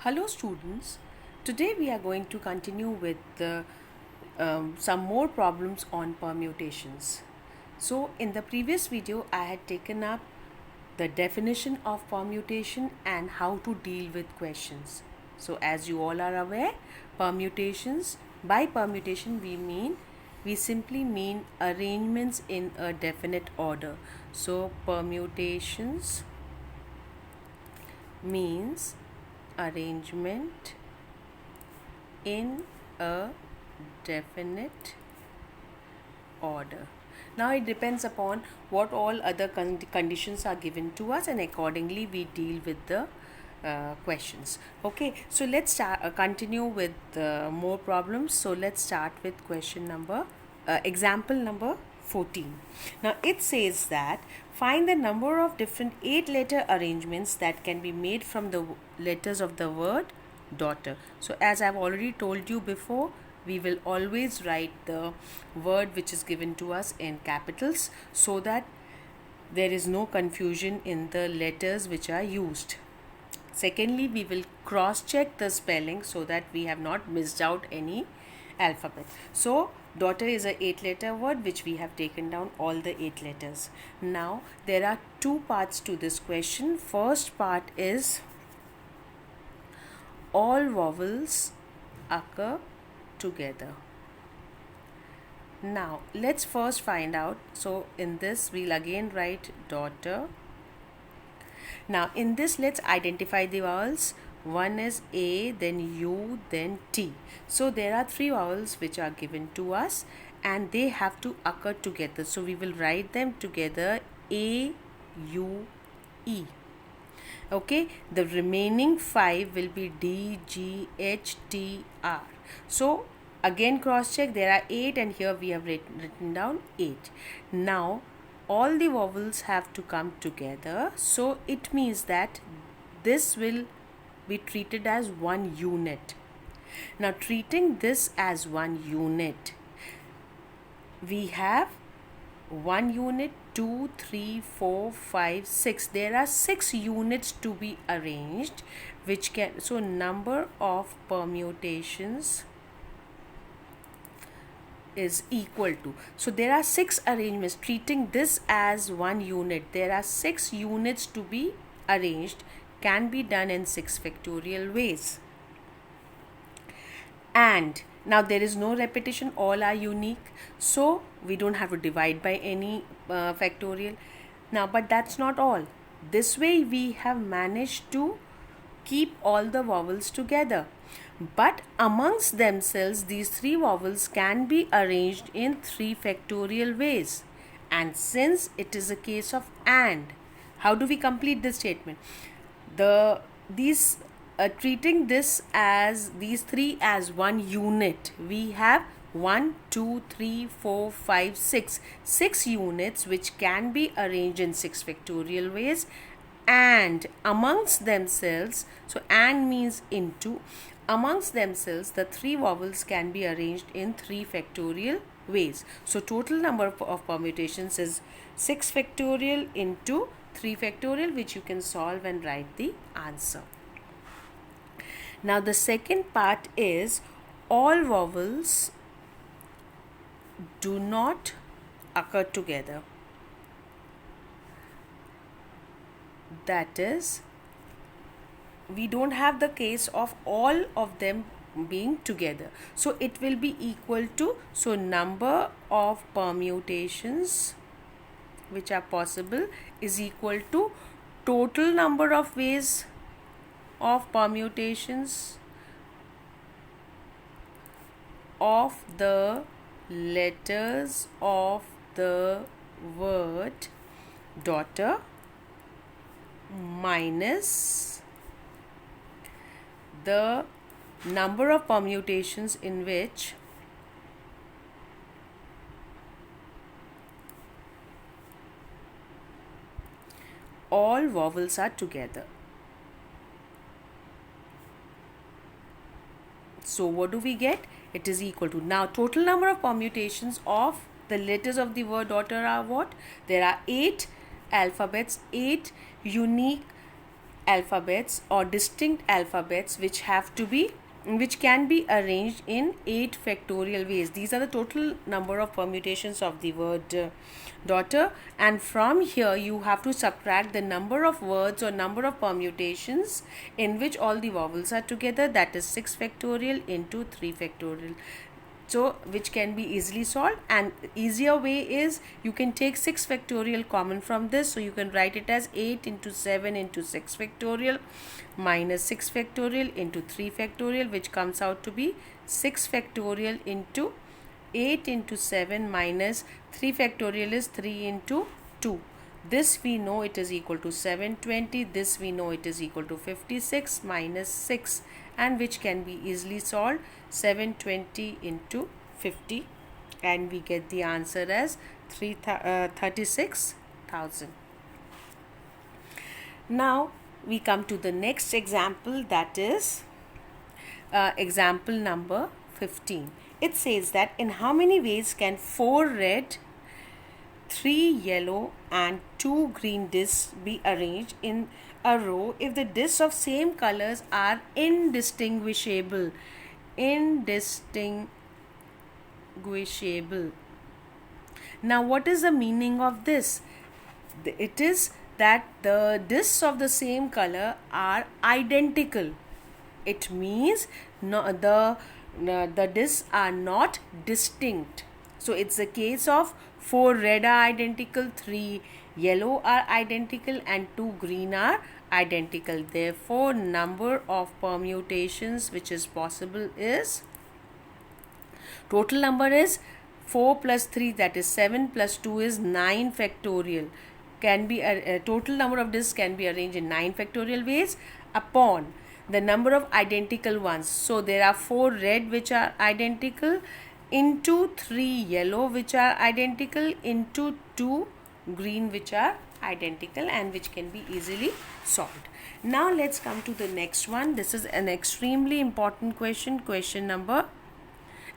Hello students, today we are going to continue with some more problems on permutations. So in the previous video I had taken up the definition of permutation and how to deal with questions. So as you all are aware, by permutation we simply mean arrangements in a definite order. So permutations means arrangement in a definite order. Now it depends upon what all other conditions are given to us, and accordingly we deal with the questions. Okay, so let's continue with more problems. So let's start with example number 14. Now it says that find the number of different 8-letter arrangements that can be made from the letters of the word daughter. So as I've already told you before, we will always write the word which is given to us in capitals so that there is no confusion in the letters which are used. Secondly, we will cross check the spelling so that we have not missed out any alphabet. So daughter is a 8-letter word which we have taken down all the 8 letters. Now there are two parts to this question. First part is all vowels occur together. Now let's first find out. So in this we'll again write daughter. Now in this let's identify the vowels. One is A, then U, then T. So there are 3 vowels which are given to us and they have to occur together. So we will write them together A, U, E. Okay, the remaining 5 will be D, G, H, T, R. So again cross check, there are 8 and here we have written down 8. Now all the vowels have to come together, so it means that this will be treated as one unit. Now treating this as one unit, we have 1 unit, 2, 3, 4, 5, 6. There are 6 units to be arranged, which can, so number of permutations is equal to, so there are 6 arrangements. Treating this as one unit, there are 6 units to be arranged, can be done in 6 factorial ways. And now there is no repetition, all are unique, so we don't have to divide by any factorial. Now but that's not all. This way we have managed to keep all the vowels together, but amongst themselves these 3 vowels can be arranged in 3 factorial ways. And since it is a case of and, how do we complete this statement? Treating this as these 3 as one unit, we have 1, 2, 3, 4, 5, 6. 6 units which can be arranged in 6 factorial ways, and amongst themselves, so and means into, amongst themselves the 3 vowels can be arranged in 3 factorial ways. So total number of permutations is 6 factorial into 3 factorial, which you can solve and write the answer. Now the second part is all vowels do not occur together. That is, we don't have the case of all of them being together. So it will be equal to, so number of permutations which are possible is equal to total number of ways of permutations of the letters of the word daughter minus the number of permutations in which all vowels are together. So what do we get? It is equal to, now total number of permutations of the letters of the word daughter are what? There are 8 alphabets, 8 unique alphabets or distinct alphabets which can be arranged in 8 factorial ways. These are the total number of permutations of the word daughter, and from here you have to subtract the number of words or number of permutations in which all the vowels are together, that is 6 factorial into 3 factorial. So which can be easily solved, and easier way is you can take 6 factorial common from this, so you can write it as 8 into 7 into 6 factorial minus 6 factorial into 3 factorial, which comes out to be 6 factorial into 8 into 7 minus 3 factorial is 3 into 2. This we know it is equal to 720. This we know it is equal to 56 minus 6, and which can be easily solved, 720 into 50, and we get the answer as 36,000. Now we come to the next example, that is example number 15. It says that in how many ways can 4 red, 3 yellow and 2 green discs be arranged in a row if the discs of same colors are indistinguishable? Now what is the meaning of this? It is that the discs of the same color are identical. It means the discs are not distinct. So it's a case of 4 red are identical, 3 yellow are identical and 2 green are identical. Therefore, number of permutations which is possible is, total number is 4 plus 3, that is 7, plus 2 is 9 factorial. Can be total number of discs can be arranged in 9 factorial ways upon the number of identical ones. So there are 4 red which are identical into 3 yellow which are identical into 2 green which are identical, and which can be easily solved. Now let's come to the next one. This is an extremely important question,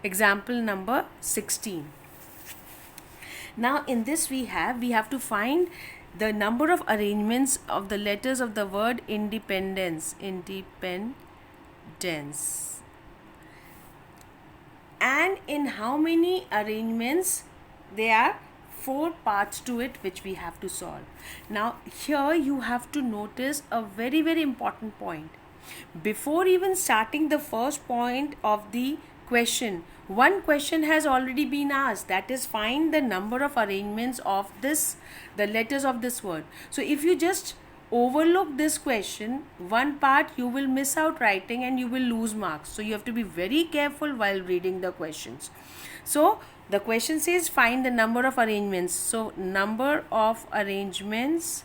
example number 16. Now in this we have to find the number of arrangements of the letters of the word independence, and in how many arrangements. There are 4 parts to it which we have to solve. Now here you have to notice a very very important point. Before even starting the first point of the question, one question has already been asked, that is find the number of arrangements of the letters of this word. So if you just overlook this question, one part you will miss out writing and you will lose marks. So you have to be very careful while reading the questions. So the question says find the number of arrangements. So number of arrangements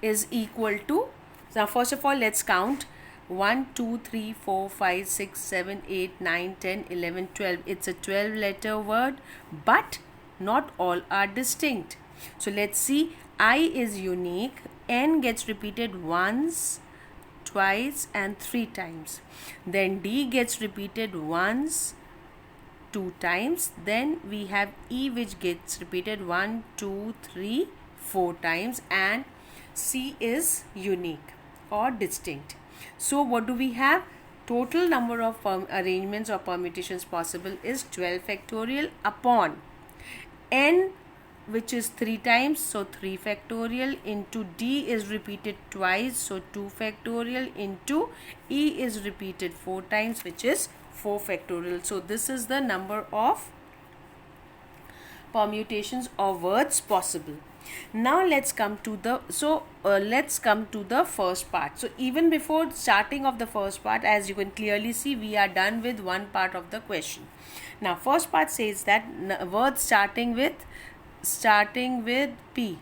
is equal to, now first of all let's count, 1 2 3 4 5 6 7 8 9 10 11 12. It's a 12 letter word, but not all are distinct. So let's see, I is unique, N gets repeated once, twice and 3 times. Then D gets repeated once, 2 times. Then we have E which gets repeated 1 2 3 4 times, and C is unique or distinct. So what do we have? Total number of arrangements or permutations possible is 12 factorial upon N which is 3 times, so 3 factorial, into D is repeated twice, so 2 factorial, into E is repeated 4 times, which is 4 factorial. So this is the number of permutations or words possible. Now let's come to the first part. So even before starting of the first part, as you can clearly see, we are done with one part of the question. Now first part says that words starting with P.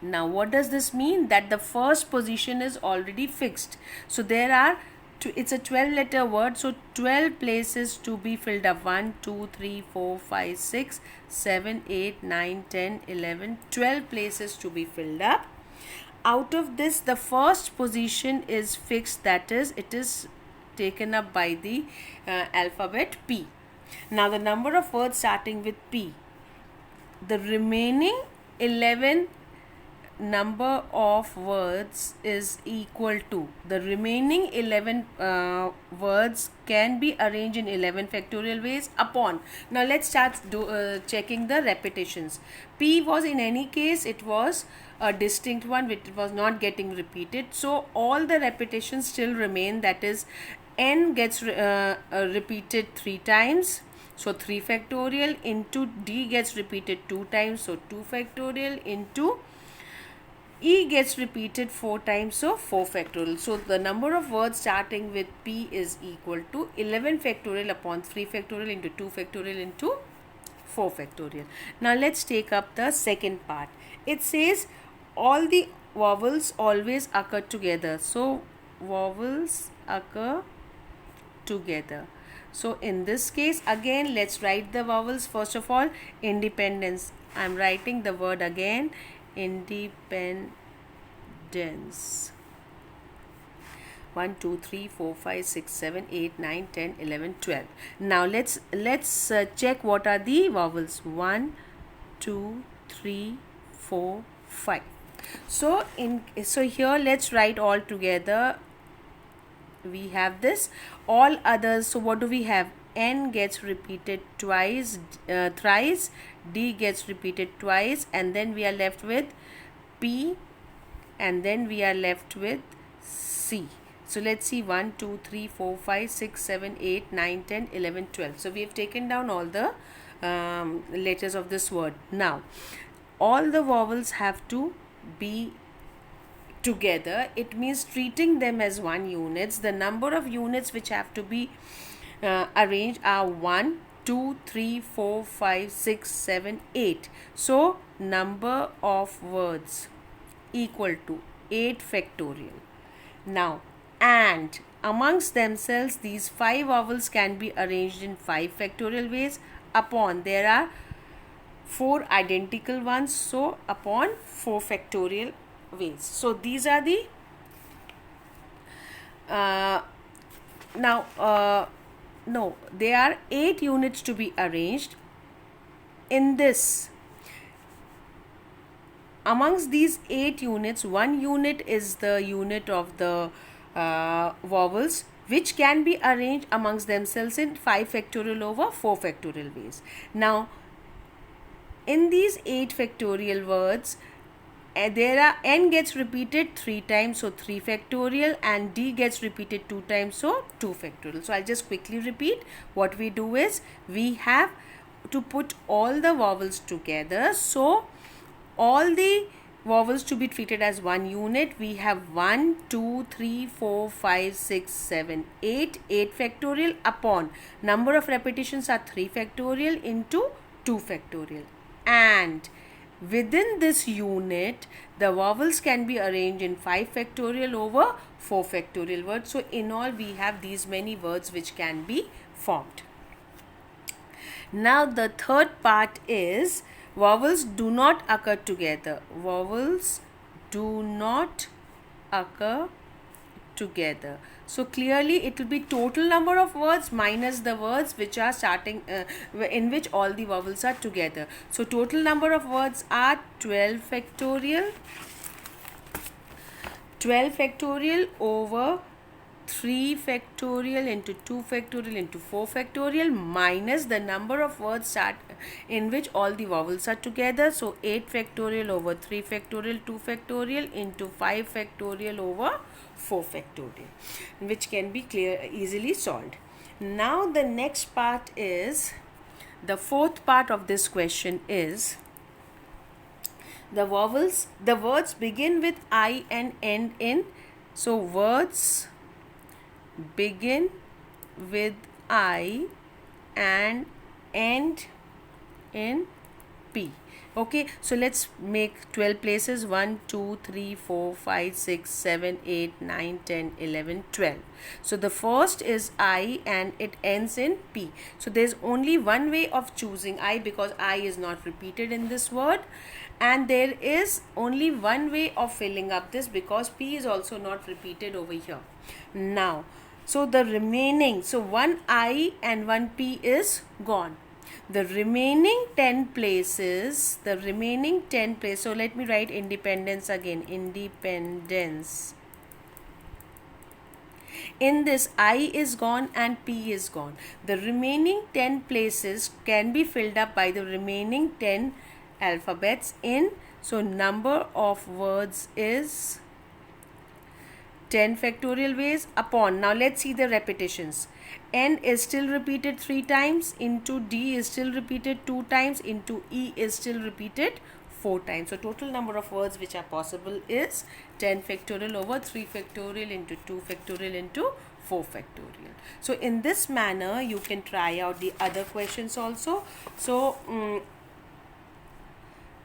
Now what does this mean? That the first position is already fixed. So there are it's a 12 letter word, so 12 places to be filled up. 1 2 3 4 5 6 7 8 9 10 11 12 places to be filled up. Out of this, the first position is fixed, that is it is taken up by the alphabet P. Now the number of words starting with P, the remaining 11 number of words is equal to the remaining 11 words can be arranged in 11 factorial ways upon. Now let's start checking the repetitions. P was, in any case, it was a distinct one which was not getting repeated, so all the repetitions still remain. That is, n gets repeated 3 times, so 3 factorial, into D gets repeated 2 times, so 2 factorial, into E gets repeated 4 times, so 4 factorial. So the number of words starting with P is equal to 11 factorial upon 3 factorial into 2 factorial into 4 factorial. Now let's take up the second part. It says all the vowels always occur together. So vowels occur together. So in this case, again, let's write the vowels. First of all, independence. I am writing the word again, independence. 1 2 3 4 5 6 7 8 9 10 11 12. Now let's check what are the vowels. 1 2 3 4 5. So here let's write all together. We have this, all others. So what do we have? N gets repeated twice, thrice, D gets repeated twice, and then we are left with P, and then we are left with C. So let's see, 1 2 3 4 5 6 7 8 9 10 11 12. So we have taken down all the letters of this word. Now all the vowels have to be together. It means treating them as one units. The number of units which have to be arranged are 1 2 3 4 5 6 7 8. So number of words equal to 8 factorial. Now, and amongst themselves, these 5 vowels can be arranged in 5 factorial ways upon, there are 4 identical ones, so upon 4 factorial ways. So these are the no, there are 8 units to be arranged. In this, amongst these 8 units, 1 unit is the unit of the vowels, which can be arranged amongst themselves in 5 factorial over 4 factorial ways. Now in these 8 factorial words, there are n gets repeated 3 times, so 3 factorial, and D gets repeated 2 times, so 2 factorial. So I'll just quickly repeat. What we do is we have to put all the vowels together. So all the vowels to be treated as one unit. We have 1 2 3 4 5 6 7 8 factorial upon number of repetitions are 3 factorial into 2 factorial, and within this unit the vowels can be arranged in 5 factorial over 4 factorial words. So in all we have these many words which can be formed. Now the third part is vowels do not occur together. Vowels do not occur together. So clearly it will be total number of words minus the words which are starting in which all the vowels are together. So total number of words are 12 factorial. 12 factorial over 3 factorial into 2 factorial into 4 factorial minus the number of words in which all the vowels are together. So 8 factorial over 3 factorial 2 factorial into 5 factorial over 4 factorial, which can be easily solved. Now the next part is, the fourth part of this question is, the words begin with I and end in. So words begin with I and end in P. Okay, so let's make 12 places. 1 2 3 4 5 6 7 8 9 10 11 12. So the first is I and it ends in P. So there's only one way of choosing I, because I is not repeated in this word, and there is only one way of filling up this, because P is also not repeated over here. Now so the remaining, so one I and one P is gone. The remaining 10 places, so let me write independence again, independence. In this, I is gone and P is gone. The remaining 10 places can be filled up by the remaining 10 alphabets in, so number of words is 10 factorial ways upon. Now let's see the repetitions. N is still repeated 3 times, into D is still repeated 2 times, into E is still repeated 4 times. So total number of words which are possible is 10 factorial over 3 factorial into 2 factorial into 4 factorial. So in this manner you can try out the other questions also. So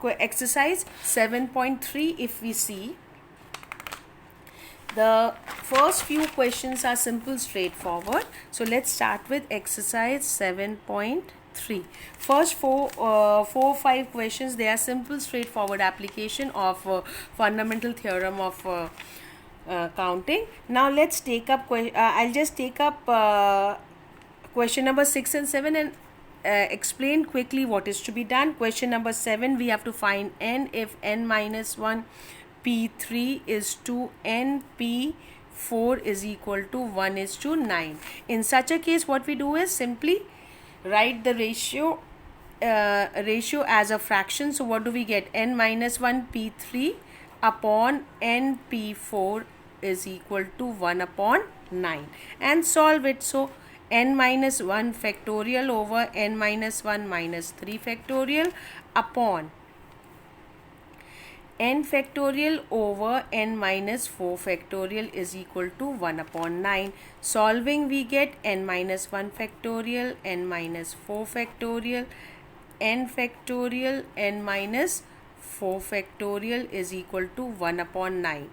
exercise 7.3, if we see, the first few questions are simple, straightforward. So let's start with exercise 7.3. First 5 questions, they are simple, straightforward application of fundamental theorem of counting. Now let's take up, I'll just take up question number 6 and 7 and explain quickly what is to be done. Question number 7, we have to find n if n minus 1 P3 is to n P4 is equal to 1 is to 9. In such a case, what we do is simply write the ratio as a fraction. So what do we get? N minus 1 P3 upon n P4 is equal to 1 upon 9 and solve it. So n minus 1 factorial over n minus 1 minus 3 factorial upon n factorial over n minus 4 factorial is equal to 1 upon 9. Solving, we get n minus 1 factorial, n minus 4 factorial, n factorial, n minus 4 factorial is equal to 1 upon 9.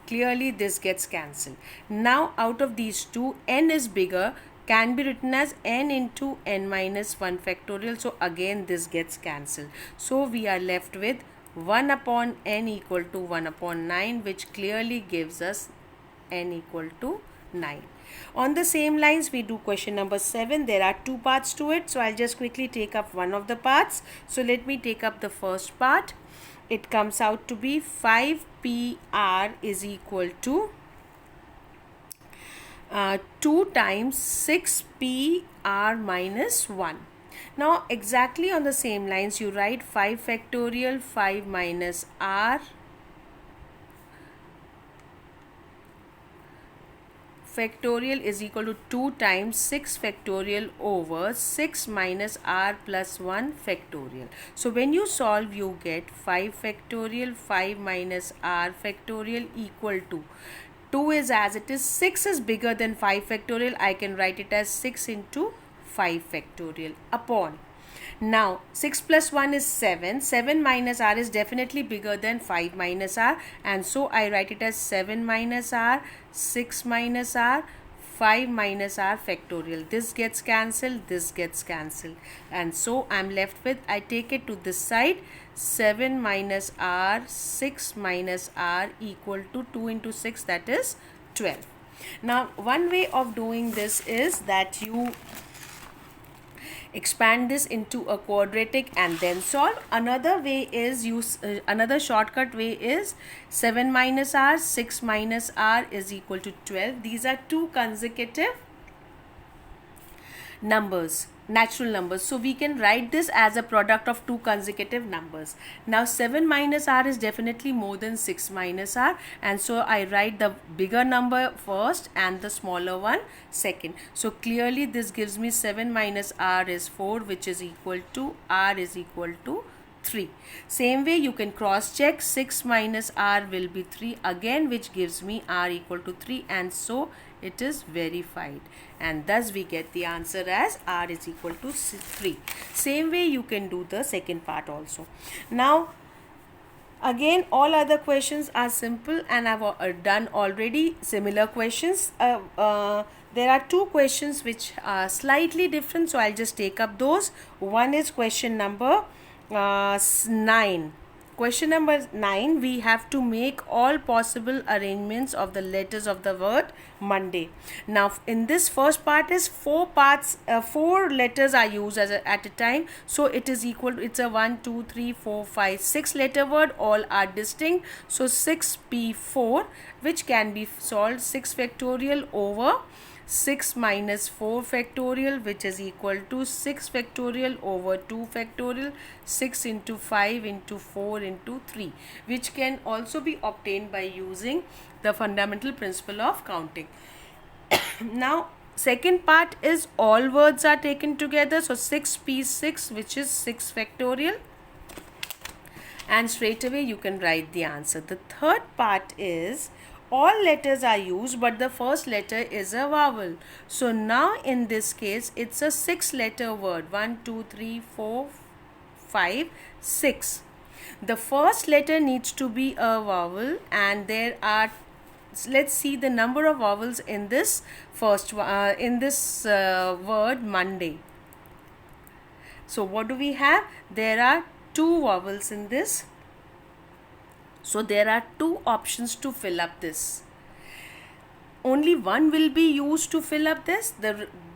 Clearly this gets cancelled. Now out of these two, n is bigger, can be written as n into n minus 1 factorial. So again this gets cancelled. So we are left with 1 upon n equal to 1 upon 9, which clearly gives us n equal to 9. On the same lines, we do question number 7. There are 2 parts to it. So I'll just quickly take up one of the parts. So let me take up the first part. It comes out to be 5PR is equal to 2 times 6PR minus 1. Now exactly on the same lines you write 5 factorial 5 minus r factorial is equal to 2 times 6 factorial over 6 minus r plus 1 factorial. So when you solve, you get 5 factorial 5 minus r factorial equal to 2 is as it is, 6 is bigger than 5 factorial. I can write it as 6 into 5 factorial upon. Now 6 plus 1 is 7. 7 minus r is definitely bigger than 5 minus r, and so I write it as 7 minus r, 6 minus r, 5 minus r factorial. This gets cancelled, this gets cancelled, and so I am left with, I take it to this side, 7 minus r, 6 minus r equal to 2 into 6, that is 12. Now one way of doing this is that you expand this into a quadratic and then solve. Another way is another shortcut way is 7 minus r, 6 minus r is equal to 12. These are 2 consecutive numbers, natural numbers. So we can write this as a product of 2 consecutive numbers. Now 7 minus r is definitely more than 6 minus r, and so I write the bigger number first and the smaller one second. So clearly this gives me 7 minus r is 4, which is equal to r is equal to 3. Same way you can cross check, 6 minus r will be 3 again, which gives me r equal to 3, and so it is verified, and thus we get the answer as r is equal to 3. Same way you can do the second part also. Now again all other questions are simple and I've done already similar questions. There are 2 questions which are slightly different, so I'll just take up those. One is question number 9. Question number 9, we have to make all possible arrangements of the letters of the word Monday. Now, in this first part is 4 parts, 4 letters are used at a time. So, it is equal, it's a 1, 2, 3, 4, 5, 6 letter word, all are distinct. So, 6p4, which can be solved 6 factorial over 6 minus 4 factorial, which is equal to 6 factorial over 2 factorial, 6 into 5 into 4 into 3, which can also be obtained by using the fundamental principle of counting. Now, second part is all words are taken together. So, 6p6, which is 6 factorial, and straight away you can write the answer. The third part is all letters are used, but the first letter is a vowel. So now in this case it's a 6 letter word, 1, 2, 3, 4, 5, 6. The first letter needs to be a vowel, and there are, let's see the number of vowels in this first word Monday. So what do we have? There are 2 vowels in this. So there are 2 options to fill up this. Only one will be used to fill up this.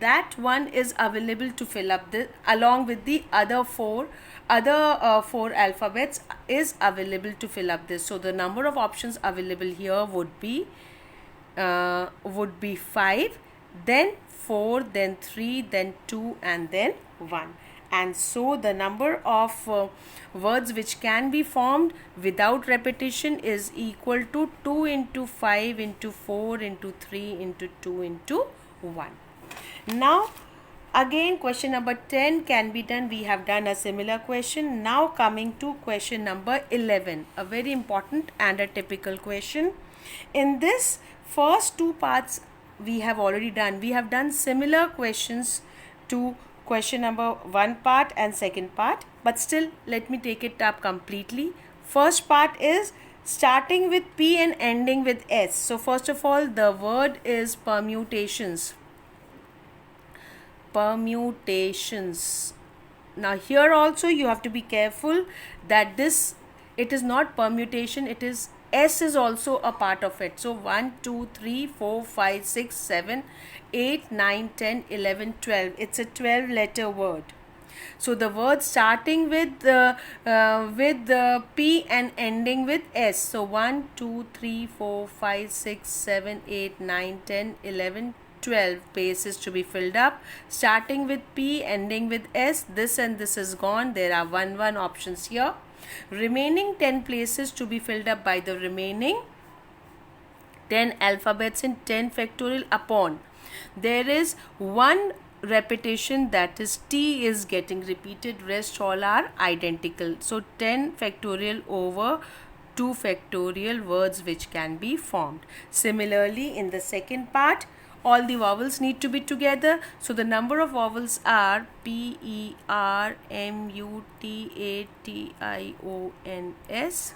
That one is available to fill up this along with the other 4 alphabets is available to fill up this. So the number of options available here would be 5, then 4, then 3, then 2, and then 1. And so the number of words which can be formed without repetition is equal to 2 into 5 into 4 into 3 into 2 into 1. Now again question number 10 can be done. We have done a similar question. Now coming to question number 11, a very important and a typical question. In this first 2 parts we have already done. We have done similar questions to question number 1 part and second part, but still let me take it up completely. First part is starting with P and ending with S. So first of all, the word is permutations. Permutations. Now here also you have to be careful that it is not permutation, it is S is also a part of it. So 1, 2, 3, 4, 5, 6, 7, 8, 9, 10, 11, 12. It's a 12 letter word. So the word starting with the P and ending with S. So 1, 2, 3, 4, 5, 6, 7, 8, 9, 10, 11, 12 spaces to be filled up. Starting with P, ending with S. This and this is gone. There are 1 options here. Remaining 10 places to be filled up by the remaining 10 alphabets in 10 factorial upon. There is 1 repetition, that is T is getting repeated, rest all are identical. So 10 factorial over 2 factorial words which can be formed. Similarly in the second part, all the vowels need to be together. So the number of vowels are P, E, R, M, U, T, A, T, I, O, N, S.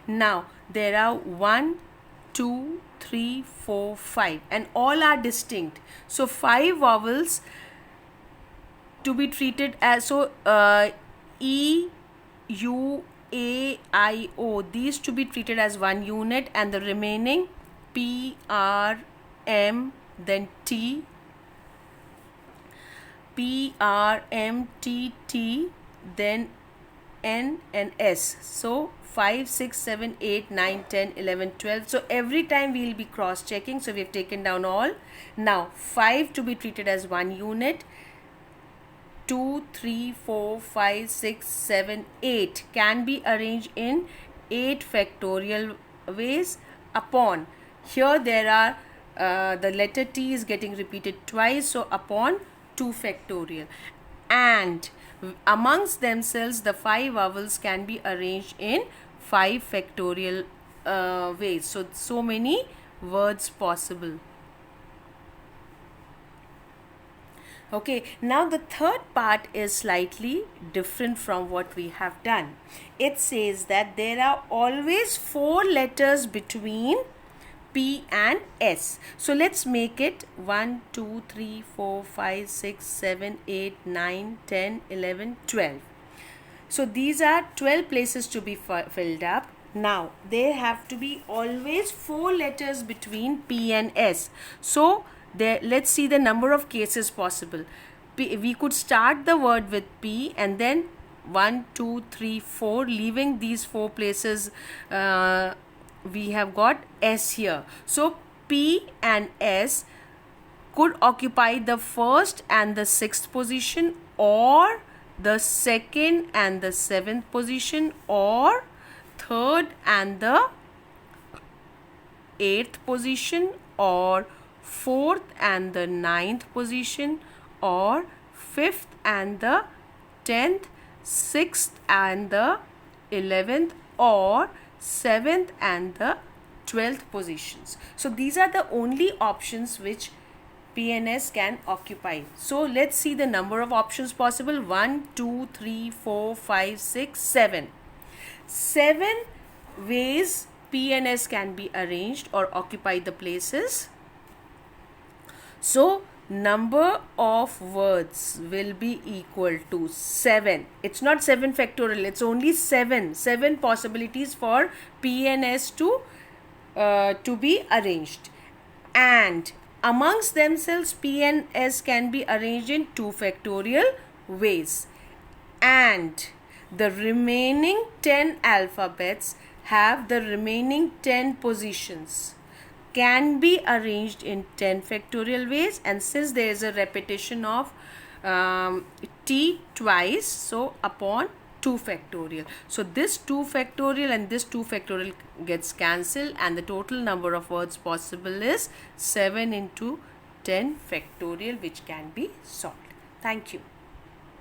Now there are 1, 2, 3, 4, 5 and all are distinct. So 5 vowels to be treated as, so E, U, A, I, O, these to be treated as 1 unit, and the remaining P, R, M, then T, P, R, M, T, T, then N and S. So 5, 6, 7, 8, 9, 10, 11, 12. So every time we will be cross checking. So we have taken down all. Now 5 to be treated as 1 unit. 2, 3, 4, 5, 6, 7, 8 can be arranged in 8 factorial ways upon. Here there are the letter T is getting repeated twice, so upon 2 factorial. And amongst themselves the 5 vowels can be arranged in 5 factorial ways. So many words possible. Okay, now the third part is slightly different from what we have done. It says that there are always 4 letters between P and S. So let's make it 1, 2, 3, 4, 5, 6, 7, 8, 9, 10, 11, 12. So these are 12 places to be filled up. Now there have to be always 4 letters between P and S. So there, let's see the number of cases possible. We could start the word with P and then 1, 2, 3, 4, leaving these 4 places. We have got S here. So P and S could occupy the first and the 6th position, or the 2nd and the 7th position, or 3rd and the 8th position, or 4th and the 9th position, or 5th and the 10th, 6th and the 11th, or 7th and the 12th positions. So these are the only options which P and S can occupy. So let's see the number of options possible. 1, 2, 3, 4, 5, 6, 7. 7 ways P and S can be arranged or occupy the places. So number of words will be equal to 7. It's not 7 factorial, it's only 7. 7 possibilities for P and S to be arranged. And amongst themselves, P and S can be arranged in 2 factorial ways. And the remaining 10 alphabets have the remaining 10 positions, can be arranged in 10 factorial ways. And since there is a repetition of T twice, so upon 2 factorial. So this 2 factorial and this 2 factorial gets cancelled, and the total number of words possible is 7 into 10 factorial, which can be solved. Thank you.